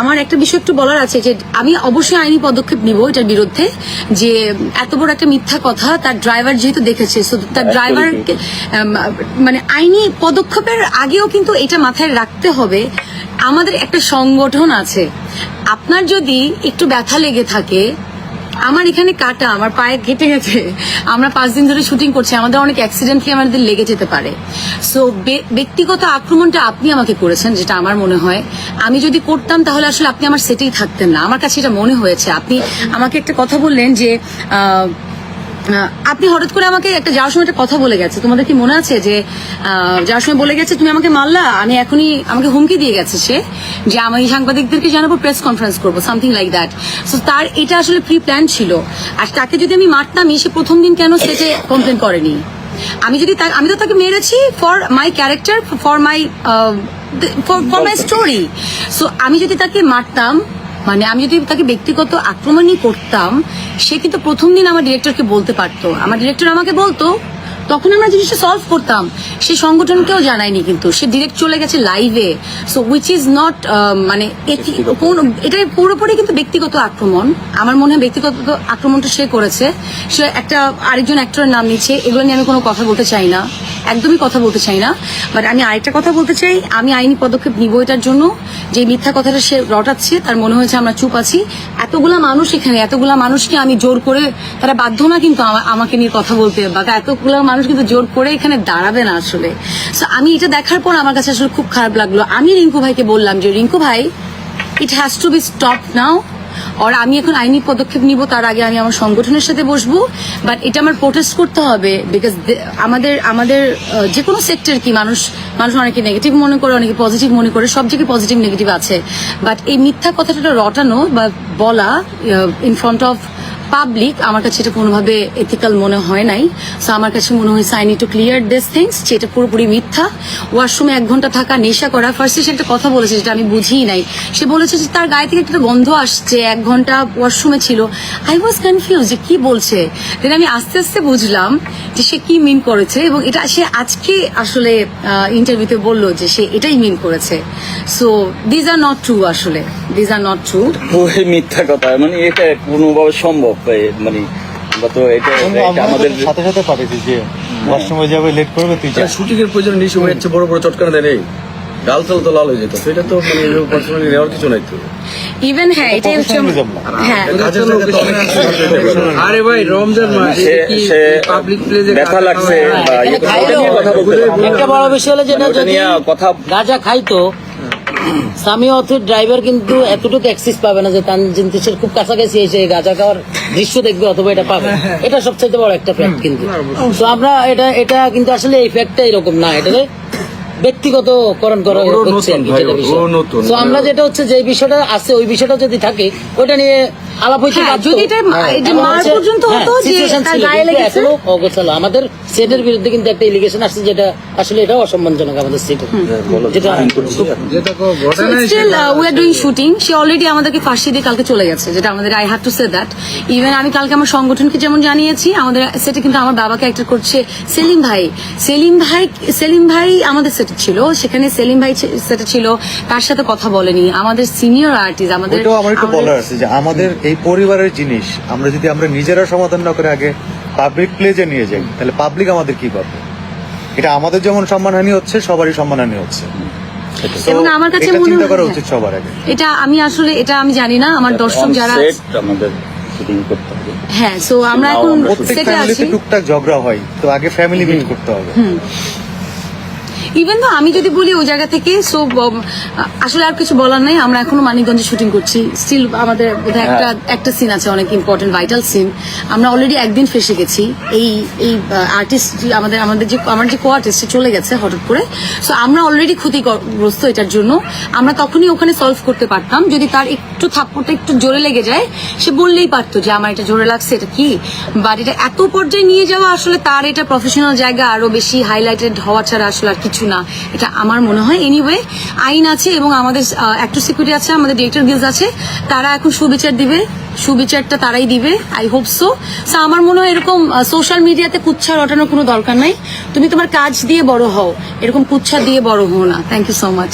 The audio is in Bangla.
আমার একটা বিষয় একটু বলার আছে যে আমি অবশ্যই আইনি পদক্ষেপ নিব এটার বিরুদ্ধে, যে এত বড় একটা মিথ্যা কথা তার ড্রাইভার যেহেতু দেখেছে, তার ড্রাইভার মানে আইনি পদক্ষেপের আগেও কিন্তু এটা মাথায় রাখতে হবে। আমাদের একটা সংগঠন আছে, আপনার যদি একটু ব্যথা লেগে থাকে, আমার এখানে কাটা, আমার পায়ে কেটে গেছে, আমরা 5 দিন ধরে শুটিং করছি, আমাদের অনেক অ্যাক্সিডেন্টলি আমাদের লেগে যেতে পারে। সো ব্যক্তিগত আক্রমণটা আপনি আমাকে করেছেন, যেটা আমার মনে হয় আমি যদি করতাম তাহলে আসলে আপনি আমার সেটেই থাকতেন না, আমার কাছে এটা মনে হয়েছে। আপনি আমাকে একটা কথা বললেন যে আপনি হঠাৎ করে আমাকে একটা যাওয়ার সময় একটা কথা বলে গেছে, তোমাদের কি মনে আছে যে যাওয়ার সময় বলে গেছে তুমি আমাকে মারলা, আমি এখনই আমাকে হুমকি দিয়ে গেছে সে যে আমি সাংবাদিকদেরকে জানাবো, প্রেস কনফারেন্স করবো, সামথিং লাইক দ্যাট। সো তার এটা আসলে প্রি প্ল্যান ছিল। আর তাকে যদি আমি মারতামই, সে প্রথম দিন কেন সেটে কমপ্লেন করেনি? আমি তো তাকে মেরেছি for my character, for my story. So আমি যদি তাকে মারতাম, মানে আমি যদি তাকে ব্যক্তিগত আক্রমণই করতাম, সে কিন্তু প্রথম দিন আমার ডিরেক্টরকে বলতে পারতো, আমার ডিরেক্টর আমাকে বলতো, তখন আমরা জিনিসটা সলভ করতাম। সে সংগঠনকেও জানায়নি, কিন্তু সে ডিরেক্ট চলে গেছে লাইভে। সো উইচ ইজ নট মানে এটা পুরোপুরি কিন্তু ব্যক্তিগত আক্রমণ। আমার মনে হয় ব্যক্তিগত আক্রমণটা সে করেছে। সে একটা আরেকজন অ্যাক্টরের নাম নিচ্ছে, এগুলো নিয়ে আমি কোনো কথা বলতে চাই না, একদমই কথা বলতে চাই না। বাট আমি আরেকটা কথা বলতে চাই, আমি আইনি পদক্ষেপ নিব এটার জন্য। যে মিথ্যা কথাটা সে রটাচ্ছে, তার মনে হয়েছে আমরা চুপ আছি। এতগুলা মানুষ এখানে, এতগুলা মানুষকে আমি জোর করে, তারা বাধ্য না কিন্তু আমাকে নিয়ে কথা বলতে, বা এতগুলা মানুষ কিন্তু জোর করে এখানে দাঁড়াবে না আসলে। সো আমি এটা দেখার পর আমার কাছে আসলে খুব খারাপ লাগলো। আমি রিঙ্কু ভাইকে বললাম যে রিঙ্কু ভাই, it has to be stop now. আর আমি এখন আইনি পদক্ষেপ নিব, তার আগে আমি আমার সংগঠনের সাথে বসবো। বাট এটা আমার প্রোটেস্ট করতে হবে, বিকজ আমাদের যে কোনো সেক্টর কি, মানুষ অনেকে নেগেটিভ মনে করে, অনেকে পজিটিভ মনে করে, সব জায়গায় পজিটিভ নেগেটিভ আছে। বাট এই মিথ্যা কথাটা রটানো বা বলা ইন ফ্রন্ট অফ পাবলিক, আমার কাছে এটা কোনোভাবে এথিক্যাল মনে হয় নাই। সো আমার কাছে মনে হয়েছে I need to clear this things, যেটা পুরোপুরি মিথ্যা। ওয়াশরুমে 1 ঘন্টা থাকা, নেশা করা। ফার্স্টে সে একটা কথা বলেছে যেটা আমি বুঝিই নাই। সে বলেছে যে তার গায়ে থেকে একটা গন্ধ আসছে, 1 ঘন্টা ওয়াশরুমে ছিল। আই ওয়াজ কনফিউজ যে কি বলছে। দেন আমি আস্তে আস্তে বুঝলাম যে সে কি মিন করেছে, এবং এটা সে আজকে আসলে ইন্টারভিউতে বললো যে সে এটাই মিন করেছে। So these are not true, আসলে দিজ আর নট ট্রু। ওই মিথ্যা কথা, মানে এটা কোনোভাবে সম্ভব? মানে আমরা তো এটা আমাদের সাথে সাথে পাঠিয়েছি যে ওয়াশরুমে যাবে, লেট করবে, তুই যা। শুটিং এর প্রয়োজন নেই, সময় হচ্ছে বড় বড় চটকানা দেয় নেই, গাল চাল তো লাল হয়ে যেত। সেটা তো মানে পার্সোনালি নেওয়ার কিছু নাই তো। ইভেন হ্যাঁ, এটাই হচ্ছে হ্যাঁ। আরে ভাই, রমজান মাস, সে পাবলিক প্লেসে ব্যথা লাগছে বা এটা নিয়ে কথা বলতে একটা বড় বিষয় হলো যেটা ওটা যদি নিয়ে কথা গাঁজা খাইতো, স্বামী অথবা ড্রাইভার কিন্তু এতটুকু অ্যাক্সেস পাবে না যে তানজিন তিশার খুব কাছাকাছি এসে গাঁজা খাওয়ার দৃশ্য দেখবে, অথবা এটা পাবে। এটা সবচেয়ে বড় একটা ফ্যাক্ট কিন্তু। তো আমরা এটা কিন্তু আসলে এই ফ্যাক্টটা এরকম না, এটা ব্যক্তিগতকরণ করা হচ্ছে আর কি, যেটা বিষয়। তো আমরা যেটা হচ্ছে যে বিষয়টা আছে, ওই বিষয়টা যদি থাকে ওইটা নিয়ে আলাপ হইতে হ্যাঁ, পারতো। যদি এটা এটা মার পর্যন্ত হতো যে তার গায়ে লেগেছে। এখনো অগোছালো আমাদের সেটের বিরুদ্ধে কিন্তু একটা এলিগেশন আসছে, যেটা আসলে এটা অসম্মানজনক আমাদের সেটের, যেটা still we are doing shooting. সে অলরেডি আমাদেরকে ফাঁসি দিয়ে কালকে চলে গেছে, যেটা আমাদের I have to say that. Even আমি কালকে আমার সংগঠনকে যেমন জানিয়েছি, আমাদের সেটে কিন্তু আমার বাবাকে অ্যাক্টর করছে সেলিম ভাই। সেলিম ভাই আমাদের সেটে ছিল, সেখানে সেলিম ভাই সেটে ছিল, তার সাথে কথা বলেনি। আমাদের সিনিয়র আর্টিস্ট, আমাদের ওইটাও আমার একটু বলার আছে যে আমাদের এই পরিবারের জিনিস আমরা যদি নিজেরা সমাধান না করে আগে পাবলিক প্লেজে নিয়ে যাই, তাহলে পাবলিক আমাদের কি পাবে? এটা আমাদের যেমন সম্মানহানি হচ্ছে, সবারই সম্মানহানি হচ্ছে। এবং আমার কাছে মনে চিন্তা করা হয় উচিত সবার আগে। এটা আমি আসলে এটা আমি জানি না, আমার দর্শক যারা আমাদের শুটিং করতে হবে। হ্যাঁ, সো আমরা এখন প্রত্যেক সেটে আছি। ফ্যামিলিতে টুকটাক ঝগড়া হয়, তো আগে ফ্যামিলি মিট করতে হবে। ইভেন তো আমি যদি বলি ওই জায়গা থেকে, সো আসলে আর কিছু বলার নাই। আমরা এখনো মানিকগঞ্জে শুটিং করছি, স্টিল আমাদের বোধহয় একটা সিন আছে, অনেক ইম্পর্টেন্ট ভাইটাল সিন। আমরা অলরেডি একদিন ফেসে গেছি। এই আর্টিস্ট আমাদের যে আমার যে কো আর্টিস্ট চলে গেছে হঠাৎ করে। সো আমরা অলরেডি ক্ষতিগ্রস্ত এটার জন্য। আমরা তখনই ওখানে সলভ করতে পারতাম যদি তার একটু থাপ্পড়টা একটু জোরে লেগে যায়, সে বললেই পারতো যে আমার এটা জোরে লাগছে, এটা কি। বাট এটা এত পর্যায়ে নিয়ে যাওয়া, আসলে তার এটা প্রফেশনাল জায়গা, আরো বেশি হাইলাইটেড হওয়া ছাড়া আসলে আর কিছু না, এটা আমার মনে হয়। এনিওয়ে, আইন আছে এবং আমাদের অ্যাক্টর সিকিউরিটি আছে, আমাদের ডিরেক্টর গিলস আছে, তারা এখন সুবিচার দিবে। সুবিচারটা তারাই দিবে, আই হোপ সো। আমার মনে হয় এরকম সোশ্যাল মিডিয়াতে কুচ্ছা রটানোর কোনো দরকার নাই। তুমি তোমার কাজ দিয়ে বড় হও, এরকম কুচ্ছা দিয়ে বড় হও না। Thank you so much.